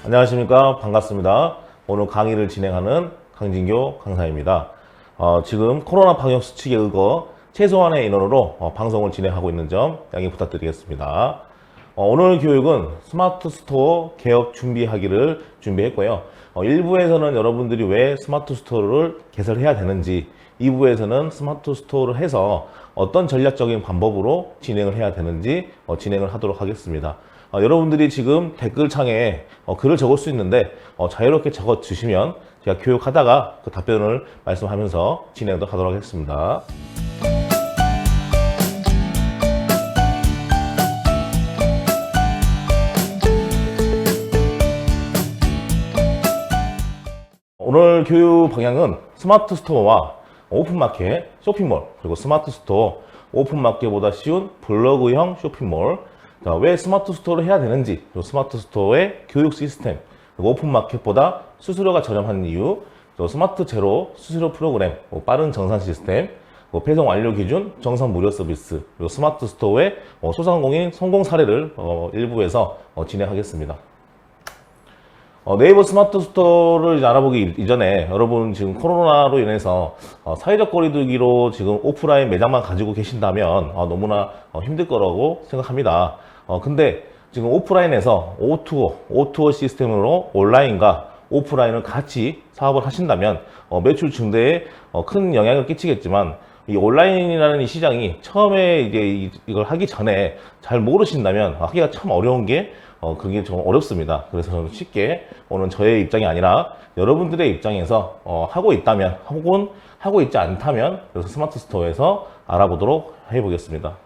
안녕하십니까. 반갑습니다. 오늘 강의를 진행하는 강진교 강사입니다. 지금 코로나 방역 수칙에 의거 최소한의 인원으로 방송을 진행하고 있는 점 양해 부탁드리겠습니다. 오늘 교육은 스마트 스토어 개업 준비하기를 준비했고요. 1부에서는 여러분들이 왜 스마트 스토어를 개설해야 되는지, 2부에서는 스마트 스토어를 해서 어떤 전략적인 방법으로 진행을 해야 되는지 진행을 하도록 하겠습니다. 여러분들이 지금 댓글창에 글을 적을 수 있는데 자유롭게 적어 주시면 제가 교육하다가 그 답변을 말씀하면서 진행도 하도록 하겠습니다. 오늘 교육 방향은 스마트 스토어와 오픈마켓, 쇼핑몰, 그리고 스마트 스토어, 오픈마켓보다 쉬운 블로그형 쇼핑몰, 왜 스마트 스토어를 해야 되는지, 그리고 스마트 스토어의 교육 시스템, 그리고 오픈마켓보다 수수료가 저렴한 이유, 또 스마트 제로 수수료 프로그램, 빠른 정산 시스템, 배송 완료 기준, 정산 무료 서비스, 그리고 스마트 스토어의 소상공인 성공 사례를 일부에서 진행하겠습니다. 네이버 스마트 스토어를 알아보기 이전에 여러분 지금 코로나로 인해서 사회적 거리두기로 지금 오프라인 매장만 가지고 계신다면 너무나 힘들 거라고 생각합니다. 근데 지금 오프라인에서 O2O 시스템으로 온라인과 오프라인을 같이 사업을 하신다면 매출 증대에 큰 영향을 끼치겠지만, 이 온라인이라는 이 시장이 처음에 이제 이걸 하기 전에 잘 모르신다면 하기가 참 어려운 게 그게 좀 어렵습니다. 그래서 저는 쉽게 오늘 저의 입장이 아니라 여러분들의 입장에서 하고 있다면, 혹은 하고 있지 않다면 그래서 스마트 스토어에서 알아보도록 해보겠습니다.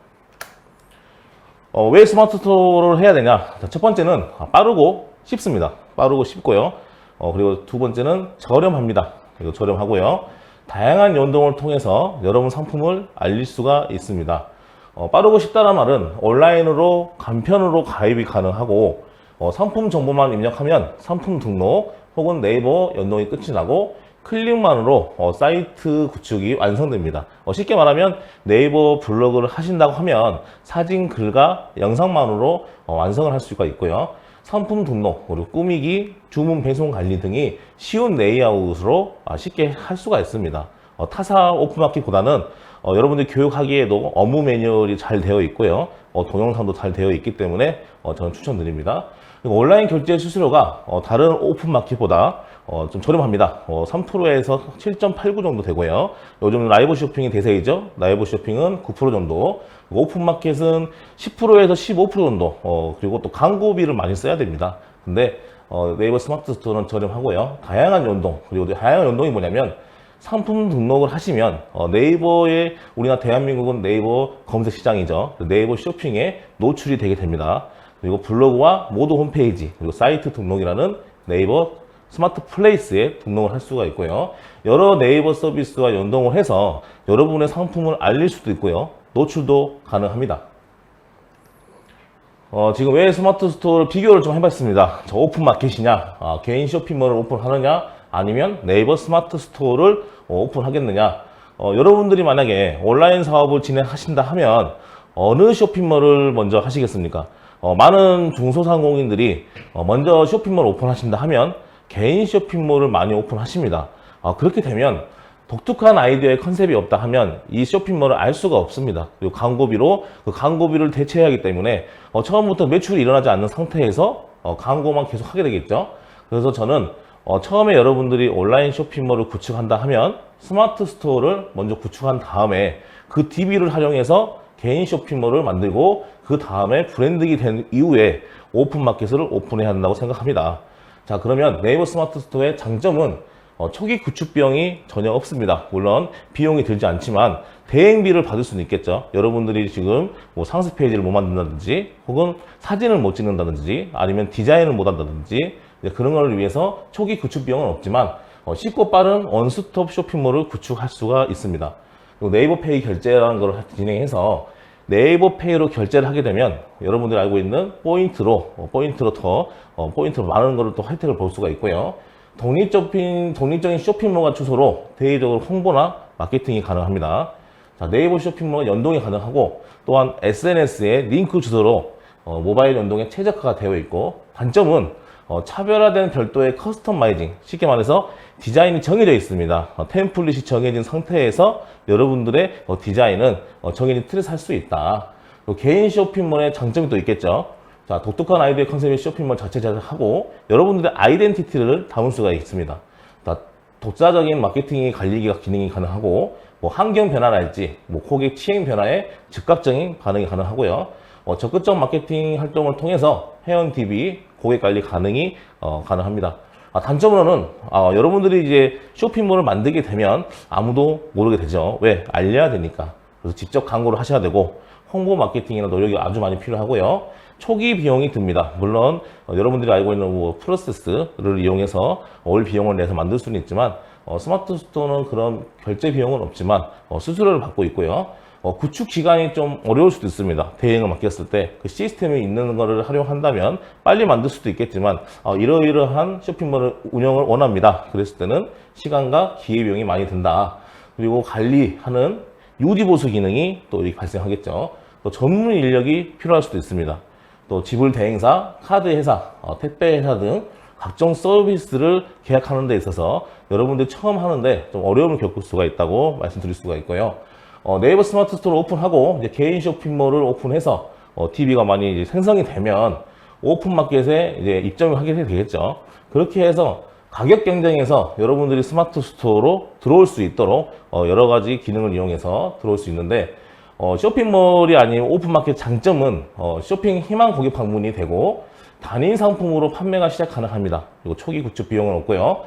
왜 스마트 스토어를 해야 되냐? 첫 번째는 빠르고 쉽습니다. 빠르고 쉽고요. 그리고 두 번째는 저렴합니다. 그리고 저렴하고요. 다양한 연동을 통해서 여러분 상품을 알릴 수가 있습니다. 빠르고 쉽다는 말은 온라인으로 간편으로 가입이 가능하고, 상품 정보만 입력하면 상품 등록 혹은 네이버 연동이 끝이 나고 클릭만으로 사이트 구축이 완성됩니다. 쉽게 말하면 네이버 블로그를 하신다고 하면 사진, 글과 영상만으로 완성을 할 수가 있고요. 상품 등록, 그리고 꾸미기, 주문 배송 관리 등이 쉬운 레이아웃으로 쉽게 할 수가 있습니다. 타사 오픈마켓보다는 여러분들 교육하기에도 업무 매뉴얼이 잘 되어 있고요. 동영상도 잘 되어 있기 때문에 저는 추천드립니다. 그리고 온라인 결제 수수료가 다른 오픈마켓보다 좀 저렴합니다. 3%에서 7.89 정도 되고요. 요즘 라이브 쇼핑이 대세이죠. 라이브 쇼핑은 9% 정도, 오픈마켓은 10%에서 15% 정도, 그리고 또 광고비를 많이 써야 됩니다. 근데 네이버 스마트 스토어는 저렴하고요. 다양한 연동, 그리고 다양한 연동이 뭐냐면, 상품 등록을 하시면 네이버에, 우리나라 대한민국은 네이버 검색 시장이죠. 네이버 쇼핑에 노출이 되게 됩니다. 그리고 블로그와 모두 홈페이지, 그리고 사이트 등록이라는 네이버 스마트 플레이스에 등록을 할 수가 있고요. 여러 네이버 서비스와 연동을 해서 여러분의 상품을 알릴 수도 있고요. 노출도 가능합니다. 지금 왜 스마트 스토어를 비교를 좀 해봤습니다. 저 오픈마켓이냐, 개인 쇼핑몰을 오픈하느냐, 아니면 네이버 스마트 스토어를 오픈하겠느냐. 여러분들이 만약에 온라인 사업을 진행하신다 하면 어느 쇼핑몰을 먼저 하시겠습니까? 많은 중소상공인들이 먼저 쇼핑몰 오픈하신다 하면 개인 쇼핑몰을 많이 오픈하십니다. 그렇게 되면 독특한 아이디어의 컨셉이 없다 하면 이 쇼핑몰을 알 수가 없습니다. 그리고 광고비로 그 광고비를 대체해야 하기 때문에 처음부터 매출이 일어나지 않는 상태에서 광고만 계속 하게 되겠죠. 그래서 저는 처음에 여러분들이 온라인 쇼핑몰을 구축한다 하면 스마트 스토어를 먼저 구축한 다음에 그 DB를 활용해서 개인 쇼핑몰을 만들고, 그 다음에 브랜딩이 된 이후에 오픈마켓을 오픈해야 한다고 생각합니다. 자, 그러면 네이버 스마트 스토어의 장점은 초기 구축 비용이 전혀 없습니다. 물론 비용이 들지 않지만 대행비를 받을 수는 있겠죠. 여러분들이 지금 상세 페이지를 못 만든다든지, 혹은 사진을 못 찍는다든지, 아니면 디자인을 못 한다든지, 그런 걸 위해서 초기 구축 비용은 없지만 쉽고 빠른 원스톱 쇼핑몰을 구축할 수가 있습니다. 그리고 네이버 페이 결제라는 걸 진행해서 네이버 페이로 결제를 하게 되면 여러분들이 알고 있는 포인트로 많은 거를 또 혜택을 볼 수가 있고요. 독립적인 쇼핑몰과 주소로 대외적으로 홍보나 마케팅이 가능합니다. 자, 네이버 쇼핑몰과 연동이 가능하고, 또한 SNS에 링크 주소로 모바일 연동에 최적화가 되어 있고, 단점은 차별화된 별도의 커스터마이징, 쉽게 말해서 디자인이 정해져 있습니다. 템플릿이 정해진 상태에서 여러분들의 디자인은 정해진 틀에서 할 수 있다. 개인 쇼핑몰의 장점이 또 있겠죠. 자, 독특한 아이디어 컨셉의 쇼핑몰 자체 제작하고 여러분들의 아이덴티티를 담을 수가 있습니다. 독자적인 마케팅이 관리기가 기능이 가능하고 환경 변화랄지 고객 취향 변화에 즉각적인 반응이 가능하고요. 적극적 마케팅 활동을 통해서 회원 DB 고객 관리 가능합니다. 단점으로는 여러분들이 이제 쇼핑몰을 만들게 되면 아무도 모르게 되죠. 왜? 알려야 되니까. 그래서 직접 광고를 하셔야 되고 홍보 마케팅이나 노력이 아주 많이 필요하고요. 초기 비용이 듭니다. 물론 여러분들이 알고 있는 프로세스를 이용해서 올 비용을 내서 만들 수는 있지만 스마트 스토어는 그런 결제 비용은 없지만 수수료를 받고 있고요. 구축 기간이 좀 어려울 수도 있습니다. 대행을 맡겼을 때 그 시스템이 있는 거를 활용한다면 빨리 만들 수도 있겠지만 이러이러한 쇼핑몰 운영을 원합니다. 그랬을 때는 시간과 기회비용이 많이 든다. 그리고 관리하는 유지보수 기능이 또 발생하겠죠. 또 전문 인력이 필요할 수도 있습니다. 또 지불 대행사, 카드 회사, 택배 회사 등 각종 서비스를 계약하는 데 있어서 여러분들이 처음 하는데 좀 어려움을 겪을 수가 있다고 말씀드릴 수가 있고요. 네이버 스마트 스토어를 오픈하고 이제 개인 쇼핑몰을 오픈해서 DB가 많이 이제 생성이 되면 오픈마켓에 이제 입점을 하게 되겠죠. 그렇게 해서 가격 경쟁에서 여러분들이 스마트 스토어로 들어올 수 있도록 여러 가지 기능을 이용해서 들어올 수 있는데 쇼핑몰이 아닌 오픈마켓 장점은 쇼핑 희망 고객 방문이 되고 단일 상품으로 판매가 시작 가능합니다. 그리고 초기 구축 비용은 없고요.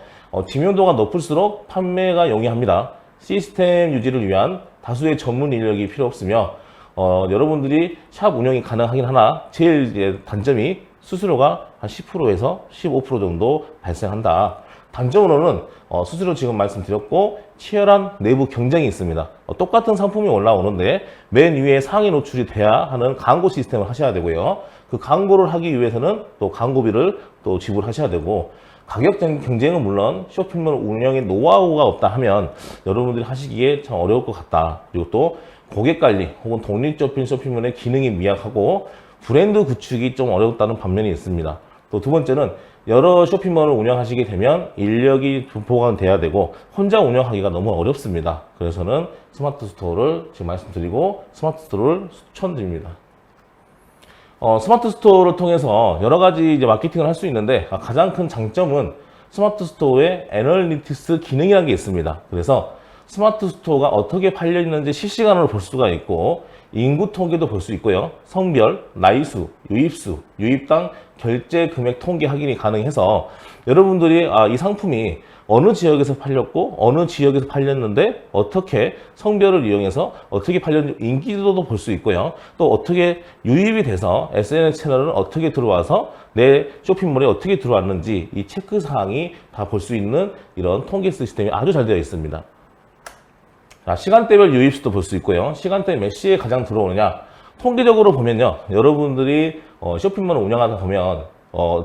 지명도가 높을수록 판매가 용이합니다. 시스템 유지를 위한 다수의 전문 인력이 필요 없으며 여러분들이 샵 운영이 가능하긴 하나 제일 이제 단점이 수수료가 한 10%에서 15% 정도 발생한다. 단점으로는 수수료 지금 말씀드렸고 치열한 내부 경쟁이 있습니다. 똑같은 상품이 올라오는데 맨 위에 상위 노출이 돼야 하는 광고 시스템을 하셔야 되고요. 그 광고를 하기 위해서는 또 광고비를 또 지불하셔야 되고 가격 경쟁은 물론 쇼핑몰 운영에 노하우가 없다 하면 여러분들이 하시기에 참 어려울 것 같다. 그리고 또 고객 관리 혹은 독립적인 쇼핑몰의 기능이 미약하고 브랜드 구축이 좀 어렵다는 반면이 있습니다. 또 두 번째는 여러 쇼핑몰을 운영하시게 되면 인력이 보강돼야 되고 혼자 운영하기가 너무 어렵습니다. 그래서는 스마트 스토어를 지금 말씀드리고 스마트 스토어를 추천드립니다. 스마트 스토어를 통해서 여러 가지 이제 마케팅을 할 수 있는데 가장 큰 장점은 스마트 스토어에 애널리틱스 기능이라는 게 있습니다. 그래서 스마트 스토어가 어떻게 팔려 있는지 실시간으로 볼 수가 있고 인구 통계도 볼 수 있고요. 성별, 나이수, 유입수, 유입당, 결제 금액 통계 확인이 가능해서 여러분들이 이 상품이 어느 지역에서 팔렸고 어느 지역에서 팔렸는데 어떻게 성별을 이용해서 어떻게 팔렸는지 인기도도 볼 수 있고요. 또 어떻게 유입이 돼서 SNS 채널은 어떻게 들어와서 내 쇼핑몰에 어떻게 들어왔는지 이 체크사항이 다 볼 수 있는 이런 통계 시스템이 아주 잘 되어 있습니다. 자, 시간대별 유입수도 볼 수 있고요. 시간대 몇 시에 가장 들어오느냐. 통계적으로 보면요. 여러분들이 쇼핑몰을 운영하다 보면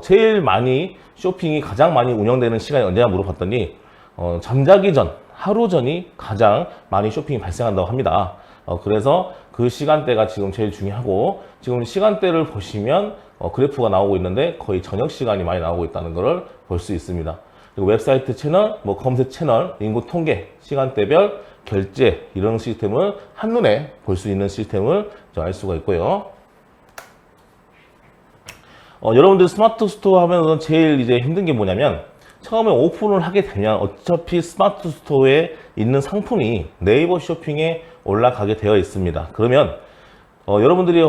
제일 많이 쇼핑이 가장 많이 운영되는 시간이 언제냐 물어봤더니 잠자기 전, 하루 전이 가장 많이 쇼핑이 발생한다고 합니다. 그래서 그 시간대가 지금 제일 중요하고 지금 시간대를 보시면 그래프가 나오고 있는데 거의 저녁 시간이 많이 나오고 있다는 것을 볼 수 있습니다. 그리고 웹사이트 채널, 검색 채널, 인구 통계, 시간대별 결제 이런 시스템을 한눈에 볼 수 있는 시스템을 알 수가 있고요. 여러분들 스마트 스토어 하면 제일 이제 힘든 게 뭐냐면 처음에 오픈을 하게 되면 어차피 스마트 스토어에 있는 상품이 네이버 쇼핑에 올라가게 되어 있습니다. 그러면 여러분들이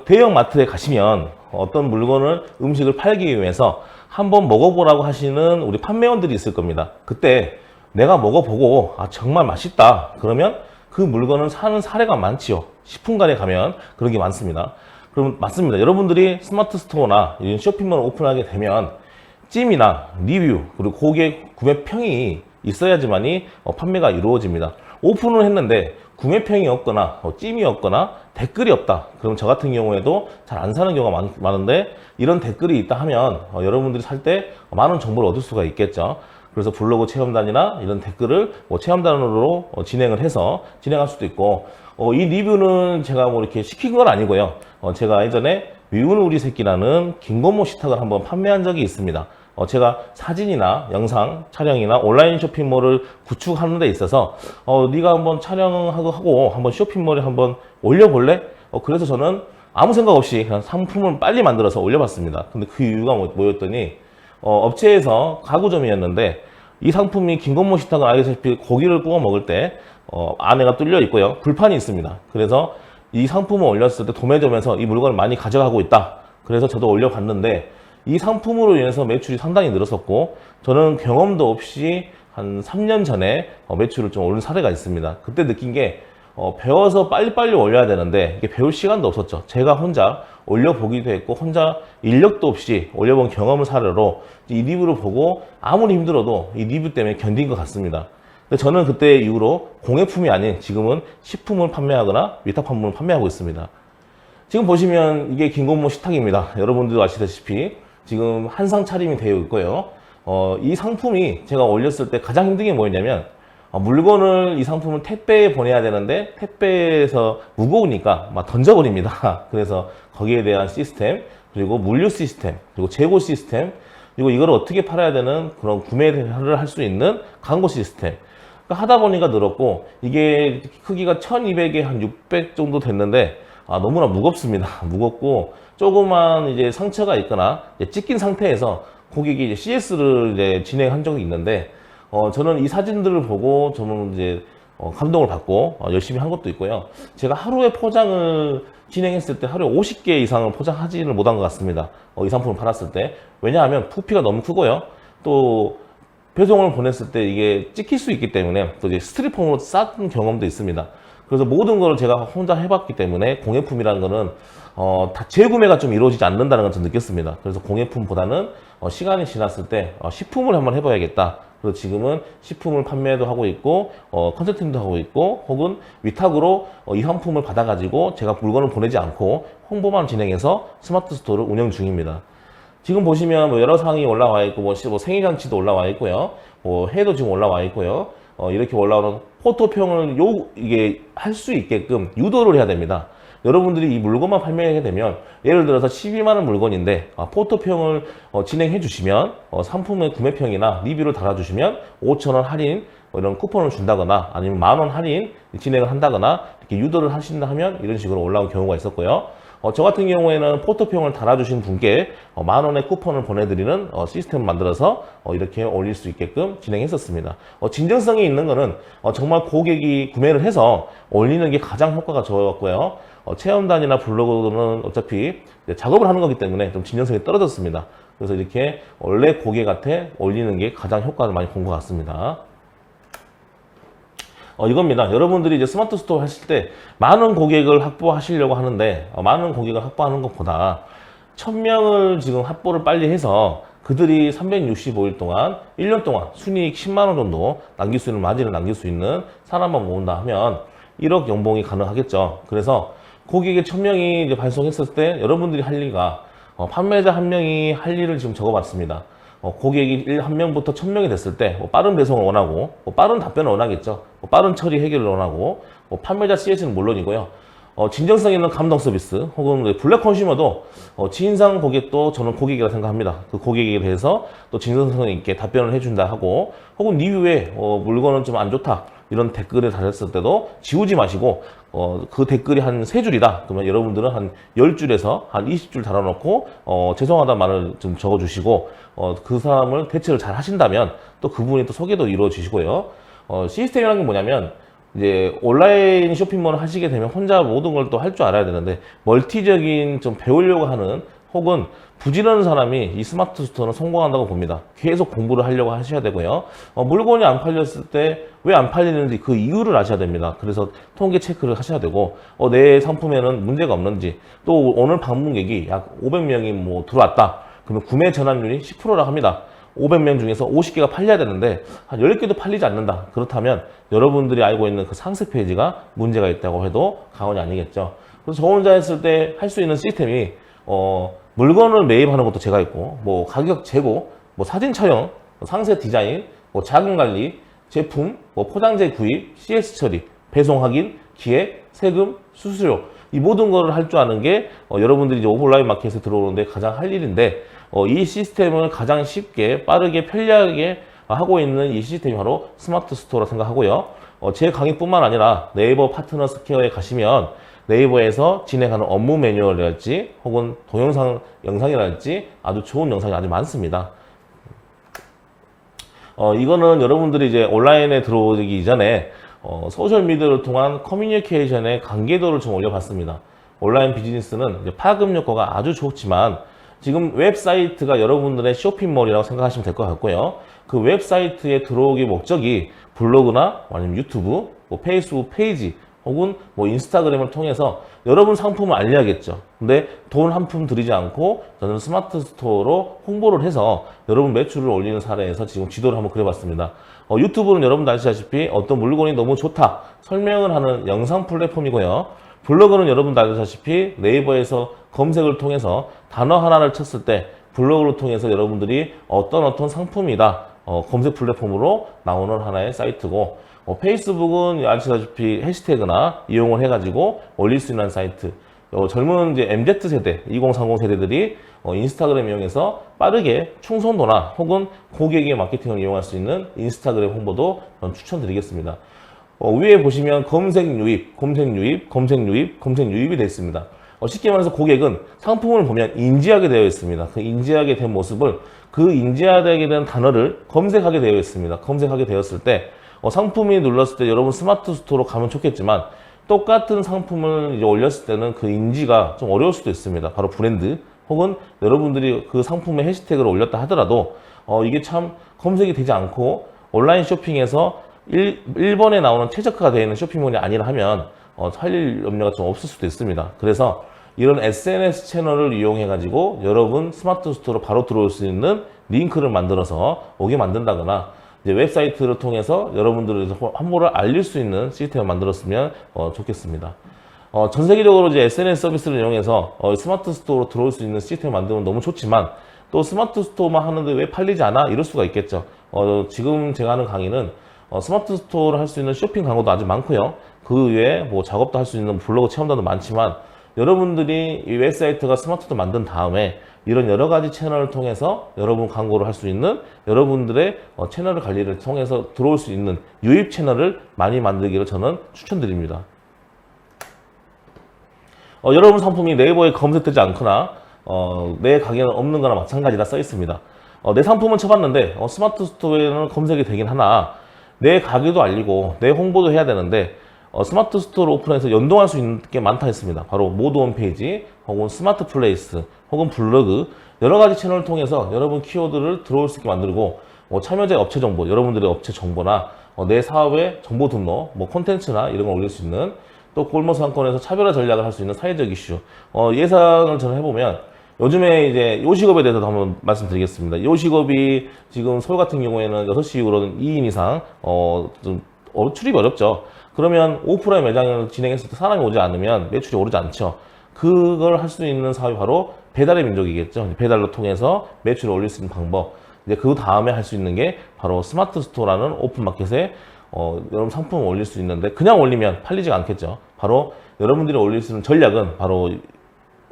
대형 마트에 가시면 어떤 물건을 음식을 팔기 위해서 한번 먹어보라고 하시는 우리 판매원들이 있을 겁니다. 그때 내가 먹어보고 정말 맛있다 그러면 그 물건을 사는 사례가 많지요. 식품관에 가면 그런 게 많습니다. 그럼 맞습니다. 여러분들이 스마트 스토어나 이런 쇼핑몰을 오픈하게 되면 찜이나 리뷰 그리고 고객 구매평이 있어야지만이 판매가 이루어집니다. 오픈을 했는데 구매평이 없거나 찜이 없거나 댓글이 없다. 그럼 저 같은 경우에도 잘 안 사는 경우가 많은데 이런 댓글이 있다 하면 여러분들이 살 때 많은 정보를 얻을 수가 있겠죠. 그래서 블로그 체험단이나 이런 댓글을 체험단으로 진행을 해서 진행할 수도 있고 이 리뷰는 제가 이렇게 시킨 건 아니고요. 제가 예전에 미운 우리 새끼라는 김건모 식탁을 한번 판매한 적이 있습니다. 제가 사진이나 영상 촬영이나 온라인 쇼핑몰을 구축하는 데 있어서 네가 한번 촬영하고 한번 쇼핑몰에 한번 올려볼래? 그래서 저는 아무 생각 없이 그냥 상품을 빨리 만들어서 올려봤습니다. 근데 그 이유가 뭐였더니 업체에서 가구점이었는데 이 상품이 김건모 식탁은 알다시피 고기를 구워 먹을 때 안에가 뚫려 있고요. 불판이 있습니다. 그래서 이 상품을 올렸을 때 도매점에서 이 물건을 많이 가져가고 있다. 그래서 저도 올려봤는데 이 상품으로 인해서 매출이 상당히 늘었었고 저는 경험도 없이 한 3년 전에 매출을 좀 오른 사례가 있습니다. 그때 느낀 게 배워서 빨리빨리 올려야 되는데 이게 배울 시간도 없었죠. 제가 혼자 올려보기도 했고 혼자 인력도 없이 올려본 경험을 사례로 이 리뷰를 보고 아무리 힘들어도 이 리뷰 때문에 견딘 것 같습니다. 근데 저는 그때 이후로 공예품이 아닌 지금은 식품을 판매하거나 위탁품을 판매하고 있습니다. 지금 보시면 이게 김건모 식탁입니다. 여러분들도 아시다시피 지금 한상 차림이 되어 있고요. 이 상품이 제가 올렸을 때 가장 힘든 게 뭐였냐면 물건을 이 상품을 택배에 보내야 되는데 택배에서 무거우니까 막 던져버립니다. 그래서 거기에 대한 시스템, 그리고 물류 시스템, 그리고 재고 시스템, 그리고 이걸 어떻게 팔아야 되는 그런 구매를 할 수 있는 광고 시스템. 그러니까 하다 보니까 늘었고 이게 크기가 1200에 한 600 정도 됐는데 너무나 무겁습니다. 무겁고 조그만 이제 상처가 있거나 찢긴 상태에서 고객이 이제 CS를 이제 진행한 적이 있는데 저는 이 사진들을 보고 저는 이제 감동을 받고 열심히 한 것도 있고요. 제가 하루에 포장을 진행했을 때 하루에 50개 이상을 포장하지는 못한 것 같습니다. 이 상품을 팔았을 때. 왜냐하면 부피가 너무 크고요. 또 배송을 보냈을 때 이게 찍힐 수 있기 때문에 또 이제 스티로폼으로 쌌던 경험도 있습니다. 그래서 모든 걸 제가 혼자 해봤기 때문에 공예품이라는 거는 다 재구매가 좀 이루어지지 않는다는 걸 좀 느꼈습니다. 그래서 공예품보다는 시간이 지났을 때 식품을 한번 해봐야겠다. 그래서 지금은 식품을 판매도 하고 있고 컨설팅도 하고 있고 혹은 위탁으로 이 상품을 받아가지고 제가 물건을 보내지 않고 홍보만 진행해서 스마트 스토어를 운영 중입니다. 지금 보시면 여러 상이 올라와 있고 생일잔치도 올라와 있고요. 해도 지금 올라와 있고요. 이렇게 올라오는 포토평을 이게 할 수 있게끔 유도를 해야 됩니다. 여러분들이 이 물건만 판매하게 되면 예를 들어서 12만 원 물건인데 포토평을 진행해 주시면 상품의 구매평이나 리뷰를 달아주시면 5,000원 할인 이런 쿠폰을 준다거나 아니면 10,000원 할인 진행을 한다거나 이렇게 유도를 하신다 하면 이런 식으로 올라온 경우가 있었고요. 저 같은 경우에는 포토평을 달아주신 분께 10,000원의 쿠폰을 보내드리는 시스템을 만들어서 이렇게 올릴 수 있게끔 진행했었습니다. 진정성이 있는 거는 정말 고객이 구매를 해서 올리는 게 가장 효과가 좋았고요. 체험단이나 블로그는 어차피 작업을 하는 거기 때문에 좀 진정성이 떨어졌습니다. 그래서 이렇게 원래 고객한테 올리는 게 가장 효과를 많이 본 것 같습니다. 이겁니다. 여러분들이 이제 스마트 스토어 하실 때 많은 고객을 확보하시려고 하는데 많은 고객을 확보하는 것보다 1000명을 지금 확보를 빨리 해서 그들이 365일 동안 1년 동안 순이익 10만 원 정도 남길 수 있는 마진을 남길 수 있는 사람만 모은다 하면 1억 연봉이 가능하겠죠. 그래서 고객의 1000명이 이제 발송했을 때 여러분들이 할 일과 판매자 1명이 할 일을 지금 적어봤습니다. 고객이 1명부터 1000명이 됐을 때 빠른 배송을 원하고 빠른 답변을 원하겠죠. 빠른 처리 해결을 원하고 판매자 CS는 물론이고요. 진정성 있는 감동 서비스 혹은 블랙 컨슈머도 지인상 고객도 저는 고객이라 생각합니다. 그 고객에 대해서 또 진정성 있게 답변을 해준다 하고 혹은 리뷰에 물건은 좀 안 좋다 이런 댓글을 달았을 때도 지우지 마시고 그 댓글이 한 3줄이다 그러면 여러분들은 한 10줄에서 한 20줄 달아놓고 죄송하다는 말을 좀 적어주시고 그 사람을 대처를 잘 하신다면 또 그분이 또 소개도 이루어지시고요. 시스템이라는 게 뭐냐면 이제 온라인 쇼핑몰을 하시게 되면 혼자 모든 걸 또 할 줄 알아야 되는데 멀티적인 좀 배우려고 하는 혹은 부지런한 사람이 이 스마트 스토어는 성공한다고 봅니다. 계속 공부를 하려고 하셔야 되고요. 물건이 안 팔렸을 때 왜 안 팔리는지 그 이유를 아셔야 됩니다. 그래서 통계 체크를 하셔야 되고 내 상품에는 문제가 없는지 또 오늘 방문객이 약 500명이 뭐 들어왔다. 그러면 구매 전환율이 10%라고 합니다. 500명 중에서 50개가 팔려야 되는데 한 10개도 팔리지 않는다. 그렇다면 여러분들이 알고 있는 그 상세 페이지가 문제가 있다고 해도 과언이 아니겠죠. 그래서 저 혼자 했을 때 할 수 있는 시스템이 물건을 매입하는 것도 제가 있고 뭐 가격 재고, 뭐 사진 촬영, 상세 디자인, 뭐 자금 관리, 제품, 뭐 포장재 구입, CS 처리, 배송 확인, 기획, 세금, 수수료 이 모든 거를 할 줄 아는 게 여러분들이 이제 오프라인 마켓에 들어오는데 가장 할 일인데 이 시스템을 가장 쉽게 빠르게 편리하게 하고 있는 이 시스템이 바로 스마트 스토어라 생각하고요. 제 강의뿐만 아니라 네이버 파트너 스퀘어에 가시면 네이버에서 진행하는 업무 매뉴얼이랄지 혹은 동영상 영상이랄지 아주 좋은 영상이 아주 많습니다. 이거는 여러분들이 이제 온라인에 들어오기 이전에 소셜미디어를 통한 커뮤니케이션의 관계도를 좀 올려봤습니다. 온라인 비즈니스는 이제 파급 효과가 아주 좋지만 지금 웹사이트가 여러분들의 쇼핑몰이라고 생각하시면 될 것 같고요. 그 웹사이트에 들어오기 목적이 블로그나 아니면 유튜브, 뭐 페이스북 페이지 혹은 뭐 인스타그램을 통해서 여러분 상품을 알려야겠죠. 근데 돈 한 푼 들이지 않고 저는 스마트 스토어로 홍보를 해서 여러분 매출을 올리는 사례에서 지금 지도를 한번 그려봤습니다. 유튜브는 여러분도 아시다시피 어떤 물건이 너무 좋다 설명을 하는 영상 플랫폼이고요. 블로그는 여러분도 아시다시피 네이버에서 검색을 통해서 단어 하나를 쳤을 때 블로그를 통해서 여러분들이 어떤 상품이다 검색 플랫폼으로 나오는 하나의 사이트고, 페이스북은 아시다시피 해시태그나 이용을 해가지고 올릴 수 있는 사이트. 젊은 이제 MZ세대, 2030 세대들이 인스타그램 이용해서 빠르게 충성도나 혹은 고객의 마케팅을 이용할 수 있는 인스타그램 홍보도 저는 추천드리겠습니다. 위에 보시면 검색 유입, 검색 유입, 검색 유입, 검색 유입이 되어 있습니다. 쉽게 말해서 고객은 상품을 보면 인지하게 되어 있습니다. 그 인지하게 된 모습을 그 인지하게 된 단어를 검색하게 되어 있습니다. 검색하게 되었을 때 상품이 눌렀을 때 여러분 스마트 스토어로 가면 좋겠지만 똑같은 상품을 이제 올렸을 때는 그 인지가 좀 어려울 수도 있습니다. 바로 브랜드 혹은 여러분들이 그 상품의 해시태그를 올렸다 하더라도 이게 참 검색이 되지 않고 온라인 쇼핑에서 1번에 나오는 최저가가 되어 있는 쇼핑몰이 아니라 하면 살릴 염려가 좀 없을 수도 있습니다. 그래서 이런 SNS 채널을 이용해 가지고 여러분 스마트 스토어로 바로 들어올 수 있는 링크를 만들어서 오게 만든다거나 이제 웹사이트를 통해서 여러분들을 홍보를 알릴 수 있는 시스템을 만들었으면 좋겠습니다. 전 세계적으로 이제 SNS 서비스를 이용해서 스마트 스토어로 들어올 수 있는 시스템을 만들면 너무 좋지만 또 스마트 스토어만 하는데 왜 팔리지 않아? 이럴 수가 있겠죠. 지금 제가 하는 강의는 스마트 스토어를 할 수 있는 쇼핑 광고도 아주 많고요. 그 외에 뭐 작업도 할 수 있는 블로그 체험단도 많지만 여러분들이 이 웹사이트가 스마트도 만든 다음에 이런 여러 가지 채널을 통해서 여러분 광고를 할 수 있는 여러분들의 채널 관리를 통해서 들어올 수 있는 유입 채널을 많이 만들기를 저는 추천드립니다. 여러분 상품이 네이버에 검색되지 않거나 내 가게는 없는 거나 마찬가지라 써 있습니다. 내 상품은 쳐봤는데 스마트 스토어에는 검색이 되긴 하나 내 가게도 알리고 내 홍보도 해야 되는데 스마트 스토어를 오픈해서 연동할 수 있는 게 많다 했습니다. 바로 모드 홈페이지 혹은 스마트 플레이스 혹은 블로그 여러 가지 채널을 통해서 여러분 키워드를 들어올 수 있게 만들고 참여자 업체 정보, 여러분들의 업체 정보나 내 사업의 정보 등록, 콘텐츠나 이런 걸 올릴 수 있는 또 골목 상권에서 차별화 전략을 할 수 있는 사회적 이슈 예상을 저는 해보면 요즘에 이제 요식업에 대해서도 한번 말씀드리겠습니다. 요식업이 지금 서울 같은 경우에는 6시 이후로는 2인 이상 좀 출입이 어렵죠. 그러면 오프라인 매장을 진행했을 때 사람이 오지 않으면 매출이 오르지 않죠. 그걸 할 수 있는 사업이 바로 배달의 민족이겠죠. 배달로 통해서 매출을 올릴 수 있는 방법. 이제 그 다음에 할 수 있는 게 바로 스마트 스토어라는 오픈마켓에 여러분 상품을 올릴 수 있는데 그냥 올리면 팔리지가 않겠죠. 바로 여러분들이 올릴 수 있는 전략은 바로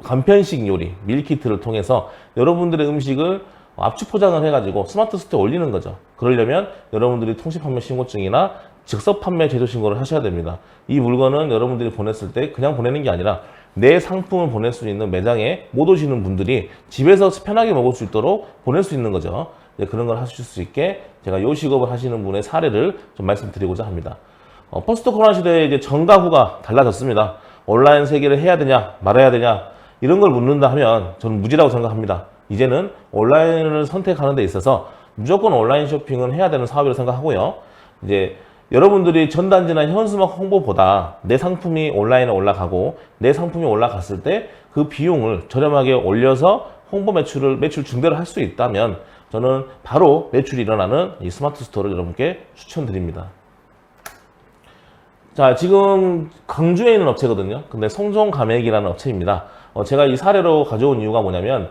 간편식 요리, 밀키트를 통해서 여러분들의 음식을 압축 포장을 해가지고 스마트 스토어에 올리는 거죠. 그러려면 여러분들이 통신판매 신고증이나 즉석 판매 제조 신고를 하셔야 됩니다. 이 물건은 여러분들이 보냈을 때 그냥 보내는 게 아니라 내 상품을 보낼 수 있는 매장에 못 오시는 분들이 집에서 편하게 먹을 수 있도록 보낼 수 있는 거죠. 그런 걸 하실 수 있게 제가 요식업을 하시는 분의 사례를 좀 말씀드리고자 합니다. 포스트 코로나 시대에 이제 전과 후가 달라졌습니다. 온라인 세계를 해야 되냐 말아야 되냐 이런 걸 묻는다 하면 저는 무지라고 생각합니다. 이제는 온라인을 선택하는 데 있어서 무조건 온라인 쇼핑은 해야 되는 사업이라고 생각하고요. 이제 여러분들이 전단지나 현수막 홍보보다 내 상품이 온라인에 올라가고 내 상품이 올라갔을 때 그 비용을 저렴하게 올려서 홍보 매출 증대를 할 수 있다면 저는 바로 매출이 일어나는 이 스마트 스토어를 여러분께 추천드립니다. 자, 지금 광주에 있는 업체거든요. 근데 성종가맥이라는 업체입니다. 제가 이 사례로 가져온 이유가 뭐냐면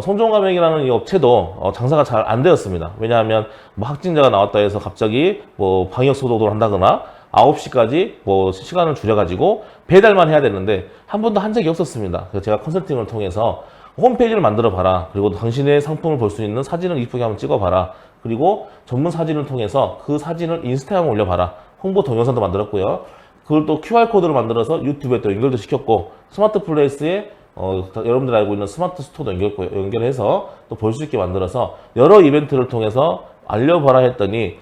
성종가맥이라는 이 업체도 장사가 잘 안 되었습니다. 왜냐하면 확진자가 나왔다 해서 갑자기 방역 소독을 한다거나 9시까지 시간을 줄여가지고 배달만 해야 되는데 한 번도 한 적이 없었습니다. 그래서 제가 컨설팅을 통해서 홈페이지를 만들어 봐라. 그리고 당신의 상품을 볼 수 있는 사진을 이쁘게 한번 찍어 봐라. 그리고 전문 사진을 통해서 그 사진을 인스타에 한번 올려봐라. 홍보 동영상도 만들었고요. 그걸 또 QR코드를 만들어서 유튜브에 또 연결도 시켰고, 스마트 플레이스에 여러분들 알고 있는 스마트 스토어도 연결해서 또 볼 수 있게 만들어서 여러 이벤트를 통해서 알려봐라 했더니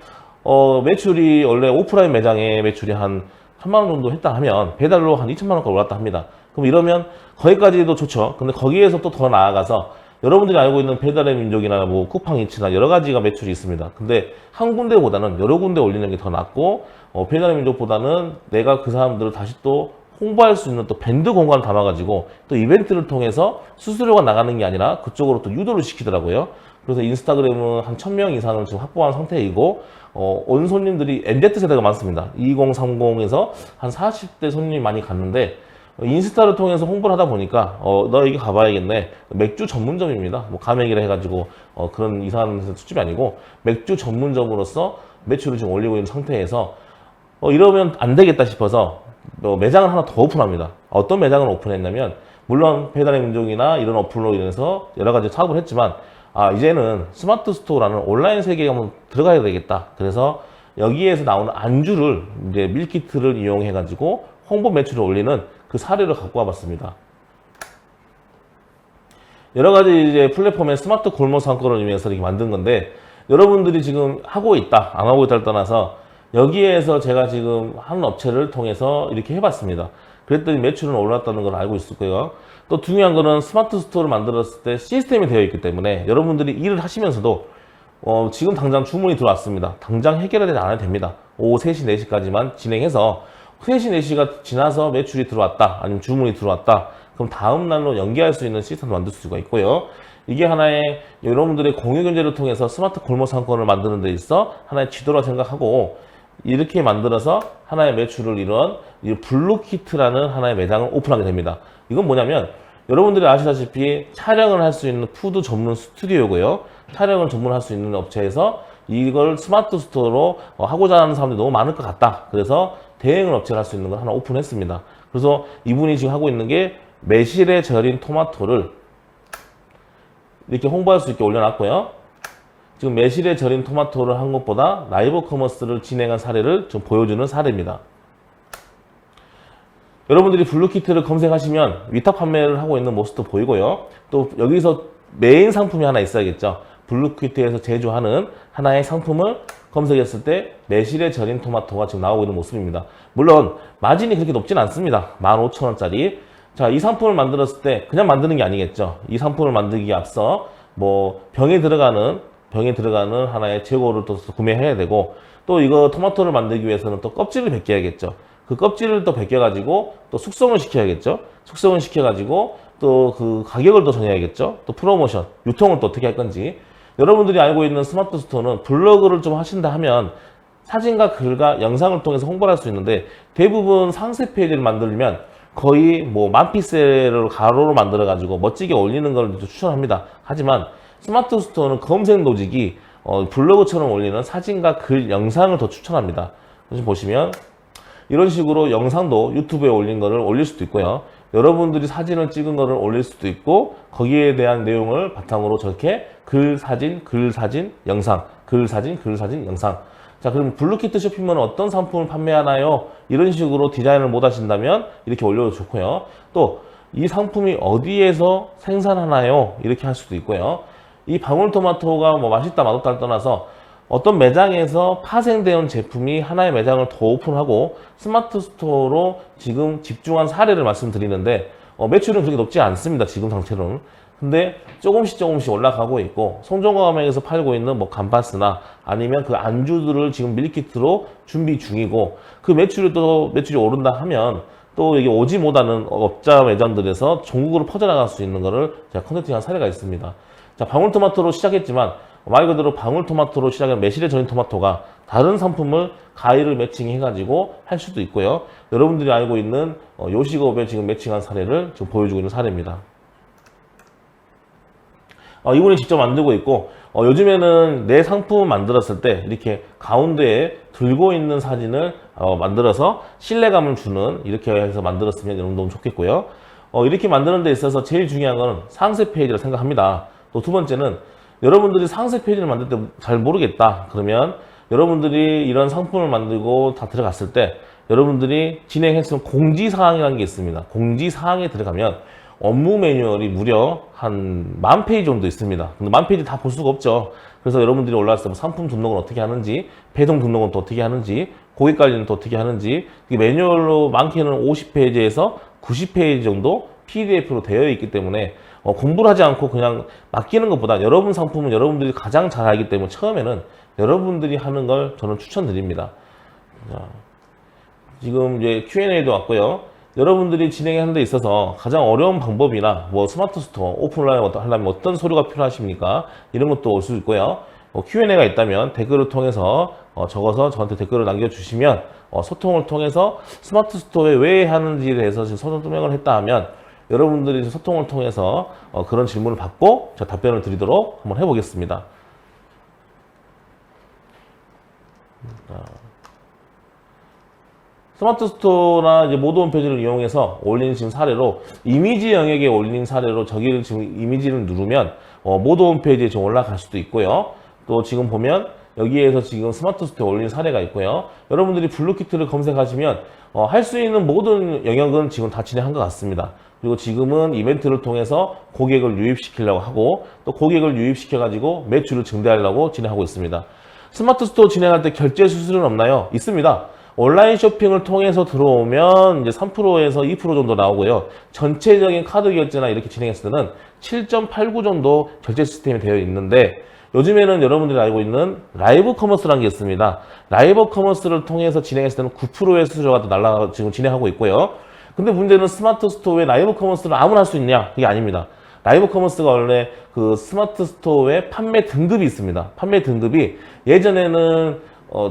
매출이 원래 오프라인 매장에 매출이 한 1,000만 원 정도 했다 하면 배달로 한 2천만 원까지 올랐다 합니다. 그럼 이러면 거기까지도 좋죠. 근데 거기에서 또 더 나아가서 여러분들이 알고 있는 배달의 민족이나 뭐 쿠팡이츠나 여러 가지가 매출이 있습니다. 근데 한 군데보다는 여러 군데 올리는 게 더 낫고, 배달의 민족보다는 내가 그 사람들을 다시 또 홍보할 수 있는 또 밴드 공간을 담아가지고 또 이벤트를 통해서 수수료가 나가는 게 아니라 그쪽으로 또 유도를 시키더라고요. 그래서 인스타그램은 한 1,000명 이상을 지금 확보한 상태이고, 온 손님들이 MZ세대가 많습니다. 2030에서 한 40대 손님이 많이 갔는데, 인스타를 통해서 홍보를 하다 보니까 너 여기 가봐야겠네. 맥주 전문점입니다. 뭐 가맹이라 해가지고 그런 이상한 수집이 아니고 맥주 전문점으로서 매출을 지금 올리고 있는 상태에서 이러면 안 되겠다 싶어서 매장을 하나 더 오픈합니다. 어떤 매장을 오픈했냐면, 물론 배달의 민족이나 이런 어플로 인해서 여러 가지 사업을 했지만 이제는 스마트 스토어라는 온라인 세계에 한번 들어가야 되겠다. 그래서 여기에서 나오는 안주를 이제 밀키트를 이용해 가지고 홍보 매출을 올리는 그 사례를 갖고 와봤습니다. 여러 가지 이제 플랫폼의 스마트 골목 상권을 위해서 이렇게 만든 건데, 여러분들이 지금 하고 있다, 안 하고 있다를 떠나서 여기에서 제가 지금 하는 업체를 통해서 이렇게 해봤습니다. 그랬더니 매출은 올랐다는 걸 알고 있을 거예요. 또 중요한 거는 스마트 스토어를 만들었을 때 시스템이 되어 있기 때문에 여러분들이 일을 하시면서도 지금 당장 주문이 들어왔습니다. 당장 해결하지 않아도 됩니다. 오후 3시, 4시까지만 진행해서 3시, 4시가 지나서 매출이 들어왔다, 아니면 주문이 들어왔다, 그럼 다음 날로 연계할 수 있는 시스템을 만들 수가 있고요. 이게 하나의 여러분들의 공유 경제를 통해서 스마트 골목 상권을 만드는 데 있어 하나의 지도라 생각하고, 이렇게 만들어서 하나의 매출을 이룬 블루키트라는 하나의 매장을 오픈하게 됩니다. 이건 뭐냐면, 여러분들이 아시다시피 촬영을 할 수 있는 푸드 전문 스튜디오고요. 촬영을 전문할 수 있는 업체에서 이걸 스마트 스토어로 하고자 하는 사람들이 너무 많을 것 같다. 그래서 대행을 업체를 할 수 있는 걸 하나 오픈했습니다. 그래서 이분이 지금 하고 있는 게 매실에 절인 토마토를 이렇게 홍보할 수 있게 올려놨고요. 지금 매실에 절인 토마토를 한 것보다 라이브 커머스를 진행한 사례를 좀 보여주는 사례입니다. 여러분들이 블루키트를 검색하시면 위탁 판매를 하고 있는 모습도 보이고요. 또 여기서 메인 상품이 하나 있어야겠죠. 블루키트에서 제조하는 하나의 상품을 검색했을 때 매실에 절인 토마토가 지금 나오고 있는 모습입니다. 물론 마진이 그렇게 높진 않습니다. 15,000원짜리. 자, 이 상품을 만들었을 때 그냥 만드는 게 아니겠죠. 이 상품을 만들기에 앞서 뭐 병에 들어가는 하나의 재고를 또 구매해야 되고, 또 이거 토마토를 만들기 위해서는 또 껍질을 벗겨야겠죠. 그 껍질을 또 벗겨가지고 또 숙성을 시켜야겠죠. 숙성을 시켜가지고 또 그 가격을 또 정해야겠죠. 또 프로모션, 유통을 또 어떻게 할 건지. 여러분들이 알고 있는 스마트 스토어는 블로그를 좀 하신다 하면 사진과 글과 영상을 통해서 홍보를 할 수 있는데, 대부분 상세 페이지를 만들면 거의 뭐 만피셀을 가로로 만들어가지고 멋지게 올리는 걸 추천합니다. 하지만 스마트 스토어는 검색 로직이 블로그처럼 올리는 사진과 글, 영상을 더 추천합니다. 지금 보시면 이런 식으로 영상도 유튜브에 올린 거를 올릴 수도 있고요. 여러분들이 사진을 찍은 거를 올릴 수도 있고, 거기에 대한 내용을 바탕으로 저렇게 글, 사진, 영상, 글, 사진, 영상. 자, 그럼 블루키트 쇼핑몰은 어떤 상품을 판매하나요? 이런 식으로 디자인을 못 하신다면 이렇게 올려도 좋고요. 또 이 상품이 어디에서 생산하나요? 이렇게 할 수도 있고요. 이 방울토마토가 뭐 맛있다 맛없다를 떠나서 어떤 매장에서 파생되어 제품이 하나의 매장을 더 오픈하고 스마트 스토어로 지금 집중한 사례를 말씀드리는데, 매출은 그렇게 높지 않습니다. 지금 상태로는. 근데 조금씩 올라가고 있고, 송정가맹에서 팔고 있는 뭐 감바스나 아니면 그 안주들을 지금 밀키트로 준비 중이고, 그 매출이 오른다 하면 또 여기 오지 못하는 업자 매장들에서 전국으로 퍼져나갈 수 있는 거를 제가 컨텐츠한 사례가 있습니다. 자, 방울토마토로 시작했지만 말 그대로 방울토마토로 시작한 매실에 절인 토마토가 다른 상품을 가위를 매칭해가지고 할 수도 있고요. 여러분들이 알고 있는 요식업에 지금 매칭한 사례를 지금 보여주고 있는 사례입니다. 이분이 직접 만들고 있고, 요즘에는 내 상품 만들었을 때 이렇게 가운데에 들고 있는 사진을 만들어서 신뢰감을 주는, 이렇게 해서 만들었으면 여러분 너무 좋겠고요. 이렇게 만드는 데 있어서 제일 중요한 건 상세 페이지라 생각합니다. 또 두 번째는 여러분들이 상세 페이지를 만들 때 잘 모르겠다. 그러면 여러분들이 이런 상품을 만들고 다 들어갔을 때 여러분들이 진행했으면 공지사항이라는 게 있습니다. 공지사항에 들어가면 업무 매뉴얼이 무려 한 10,000페이지 정도 있습니다. 근데 10,000페이지 다 볼 수가 없죠. 그래서 여러분들이 올라왔을 때 뭐 상품 등록은 어떻게 하는지, 배송 등록은 또 어떻게 하는지, 고객 관리는 또 어떻게 하는지, 매뉴얼로 많게는 50페이지에서 90페이지 정도 PDF로 되어 있기 때문에 공부를 하지 않고 그냥 맡기는 것보다 여러분 상품은 여러분들이 가장 잘 알기 때문에 처음에는 여러분들이 하는 걸 저는 추천드립니다. 자, 지금 이제 Q&A도 왔고요. 여러분들이 진행하는 데 있어서 가장 어려운 방법이나 뭐 스마트 스토어 오픈라인 하려면 어떤 서류가 필요하십니까? 이런 것도 올 수 있고요. Q&A가 있다면 댓글을 통해서 적어서 저한테 댓글을 남겨주시면 소통을 통해서 스마트 스토어에 왜 하는지에 대해서 지금 설명을 했다 하면 여러분들이 소통을 통해서 그런 질문을 받고 제가 답변을 드리도록 한번 해보겠습니다. 스마트 스토어나 이제 모드 홈페이지를 이용해서 올린 지금 사례로 이미지 영역에 올린 사례로 저기를 지금 이미지를 누르면 모드 홈페이지에 지금 올라갈 수도 있고요. 또 지금 보면 여기에서 지금 스마트 스토어에 올린 사례가 있고요. 여러분들이 블루키트를 검색하시면 할 수 있는 모든 영역은 지금 다 진행한 것 같습니다. 그리고 지금은 이벤트를 통해서 고객을 유입시키려고 하고 또 고객을 유입시켜 가지고 매출을 증대하려고 진행하고 있습니다. 스마트 스토어 진행할 때 결제 수수료는 없나요? 있습니다. 온라인 쇼핑을 통해서 들어오면 이제 3%에서 2% 정도 나오고요. 전체적인 카드 결제나 이렇게 진행했을 때는 7.89 정도 결제 시스템이 되어 있는데 요즘에는 여러분들이 알고 있는 라이브 커머스라는 게 있습니다. 라이브 커머스를 통해서 진행했을 때는 9%의 수수료가 지금 진행하고 있고요. 근데 문제는 스마트 스토어에 라이브 커머스를 아무나 할 수 있냐? 그게 아닙니다. 라이브 커머스가 원래 그 스마트 스토어에 판매 등급이 있습니다. 판매 등급이 예전에는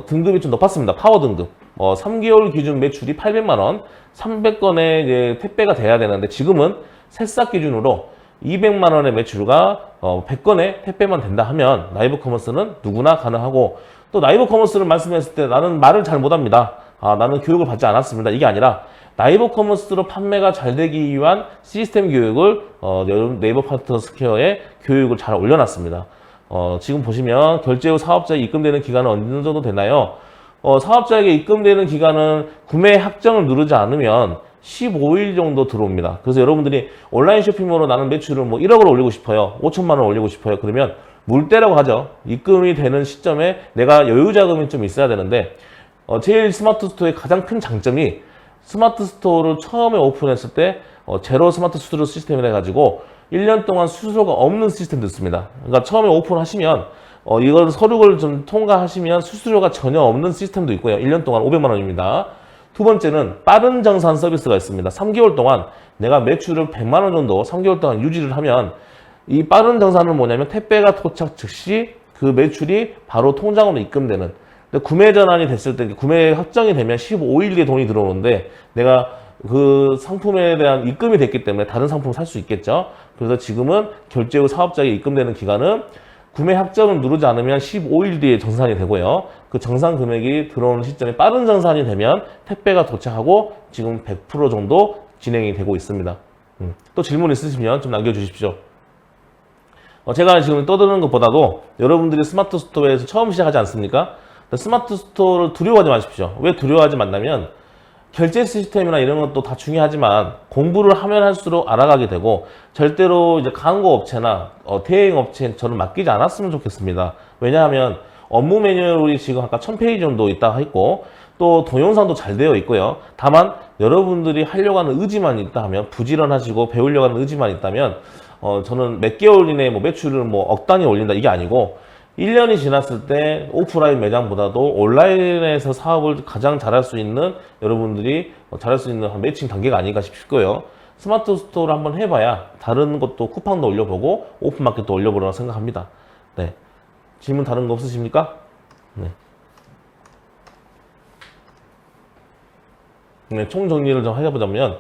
등급이 좀 높았습니다. 파워 등급. 3개월 기준 매출이 800만 원, 300건의 이제 택배가 돼야 되는데 지금은 새싹 기준으로 200만 원의 매출과 100건의 택배만 된다 하면 라이브 커머스는 누구나 가능하고 또 라이브 커머스를 말씀했을 때 나는 말을 잘 못합니다. 나는 교육을 받지 않았습니다. 이게 아니라 라이브 커머스로 판매가 잘 되기 위한 시스템 교육을 네이버 파트너 스퀘어에 교육을 잘 올려놨습니다. 지금 보시면 결제 후 사업자에 입금되는 기간은 어느 정도 되나요? 사업자에게 입금되는 기간은 구매 확정을 누르지 않으면 15일 정도 들어옵니다. 그래서 여러분들이 온라인 쇼핑몰로 나는 매출을 뭐 1억을 올리고 싶어요. 5천만 원 올리고 싶어요. 그러면 물때라고 하죠. 입금이 되는 시점에 내가 여유 자금이 좀 있어야 되는데 제일 스마트 스토어의 가장 큰 장점이 스마트 스토어를 처음에 오픈했을 때 제로 스마트 수수료 시스템을 해가지고 1년 동안 수수료가 없는 시스템도 있습니다. 그러니까 처음에 오픈하시면 이걸 서류를 좀 통과하시면 수수료가 전혀 없는 시스템도 있고요. 1년 동안 500만 원입니다. 두 번째는 빠른 정산 서비스가 있습니다. 3개월 동안 내가 매출을 100만 원 정도 3개월 동안 유지를 하면 이 빠른 정산은 뭐냐면 택배가 도착 즉시 그 매출이 바로 통장으로 입금되는. 근데 구매 전환이 됐을 때 구매 확정이 되면 15일 뒤에 돈이 들어오는데 내가 그 상품에 대한 입금이 됐기 때문에 다른 상품을 살 수 있겠죠. 그래서 지금은 결제 후 사업자에게 입금되는 기간은 구매 확정을 누르지 않으면 15일 뒤에 정산이 되고요. 그 정산 금액이 들어오는 시점에 빠른 정산이 되면 택배가 도착하고 지금 100% 정도 진행이 되고 있습니다. 또 질문 있으시면 좀 남겨주십시오. 제가 지금 떠드는 것보다도 여러분들이 스마트 스토어에서 처음 시작하지 않습니까? 스마트 스토어를 두려워하지 마십시오. 왜 두려워하지 말냐면 결제 시스템이나 이런 것도 다 중요하지만 공부를 하면 할수록 알아가게 되고 절대로 이제 광고 업체나 대행 업체처럼 맡기지 않았으면 좋겠습니다. 왜냐하면 업무 매뉴얼이 지금 아까 1000페이지 정도 있다고 했고 또 동영상도 잘 되어 있고요. 다만 여러분들이 하려고 하는 의지만 있다 하면 부지런하시고 배우려고 하는 의지만 있다면 저는 몇 개월 이내에 뭐 매출을 뭐 억 단위 올린다 이게 아니고 1년이 지났을 때 오프라인 매장보다도 온라인에서 사업을 가장 잘할 수 있는 여러분들이 잘할 수 있는 한 매칭 단계가 아닌가 싶고요. 스마트 스토어를 한번 해봐야 다른 것도 쿠팡도 올려보고 오픈마켓도 올려보라고 생각합니다. 네. 질문 다른 거 없으십니까? 네. 네, 총 정리를 좀 해보자면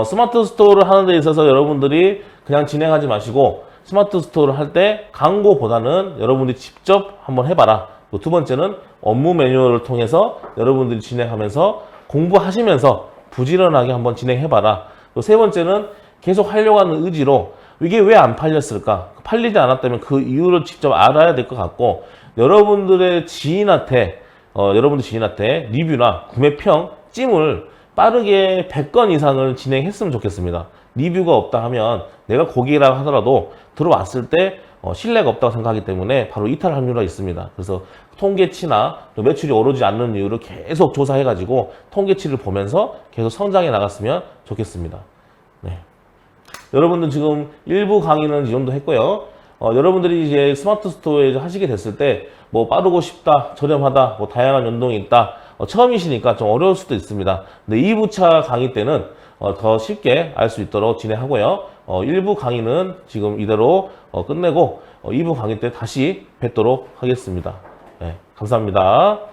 스마트 스토어를 하는 데 있어서 여러분들이 그냥 진행하지 마시고 스마트 스토어를 할 때 광고보다는 여러분들이 직접 한번 해봐라. 두 번째는 업무 매뉴얼을 통해서 여러분들이 진행하면서 공부하시면서 부지런하게 한번 진행해봐라. 또 세 번째는 계속 하려고 하는 의지로 이게 왜 안 팔렸을까? 팔리지 않았다면 그 이유를 직접 알아야 될 것 같고, 여러분들의 지인한테 리뷰나 구매평, 찜을 빠르게 100건 이상을 진행했으면 좋겠습니다. 리뷰가 없다 하면 내가 고객이라고 하더라도 들어왔을 때 신뢰가 없다고 생각하기 때문에 바로 이탈할 확률이 있습니다. 그래서 통계치나 또 매출이 오르지 않는 이유를 계속 조사해가지고 통계치를 보면서 계속 성장해 나갔으면 좋겠습니다. 네. 여러분들 지금 일부 강의는 이 정도 했고요. 여러분들이 이제 스마트 스토어에 하시게 됐을 때 뭐 빠르고 쉽다, 저렴하다, 뭐 다양한 연동이 있다. 처음이시니까 좀 어려울 수도 있습니다. 근데 2부차 강의 때는 더 쉽게 알 수 있도록 진행하고요. 1부 강의는 지금 이대로 끝내고 2부 강의 때 다시 뵙도록 하겠습니다. 네, 감사합니다.